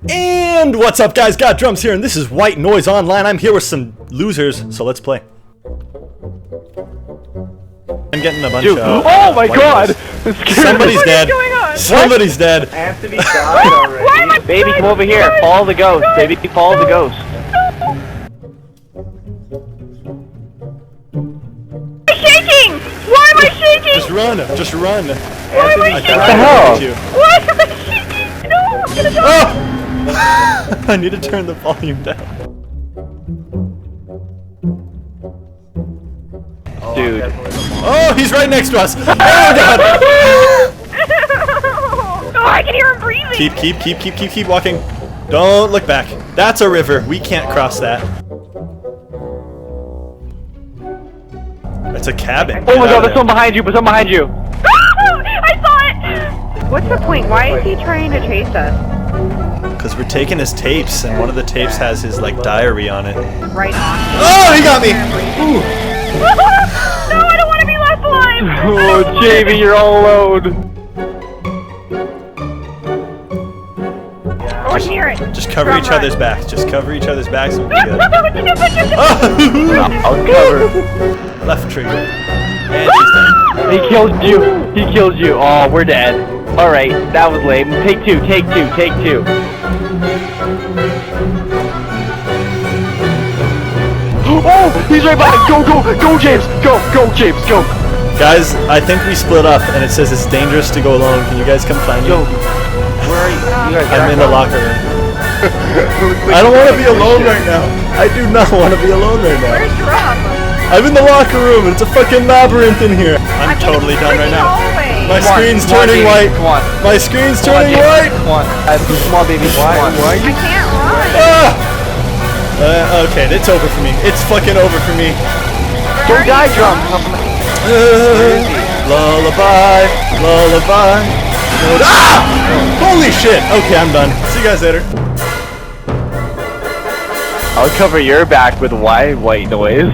And what's up, guys? Got Drums here, and this is White Noise Online. I'm here with some losers, so let's play. I'm getting a bunch of... Oh my god! Somebody's dead. Somebody's dead. I have to be shot already. Baby, come over here. Follow the ghost. Baby, follow the ghost. I'm shaking! Why am I shaking? Just run. Just run. Why am I shaking? What the hell? Why am I shaking? No, I'm gonna die. Oh! I need to turn the volume down. Dude. Oh, he's right next to us. Oh god! Oh, I can hear him breathing. Keep walking. Don't look back. That's a river. We can't cross that. It's a cabin. Oh my god, there's someone behind you, but someone behind you. I saw it! What's the point? Why is he trying to chase us? Because we're taking his tapes, and one of the tapes has his, like, diary on it. Right on. Oh, he got me! Ooh. No, I don't want to be left alive! Oh, Jamie, you're all alone. Oh, I can hear it. Just cover each other's backs. Just cover each other's backs and we'll be good. I'll cover. Left trigger. And he's dead. He killed you. He killed you. Oh, we're dead. Alright, that was lame. Take two. Oh, he's right behind. Go, James. Go, James, go. Guys, I think we split up and it says it's dangerous to go alone. Can you guys come find me? Yo, where are you? I'm in the locker room. I don't want to be alone right now. I do not want to be alone right now. Where's Drum? I'm in the locker room and it's a fucking labyrinth in here. I'm totally done right now. My screen's turning white. Come on. My screen's turning white. Come on. Come on, baby. Why are you? I can't run. Okay, it's over for me. It's fucking over for me. Don't die, Drum. Lullaby. Ah! Holy shit. Okay, I'm done. See you guys later. I'll cover your back with white noise.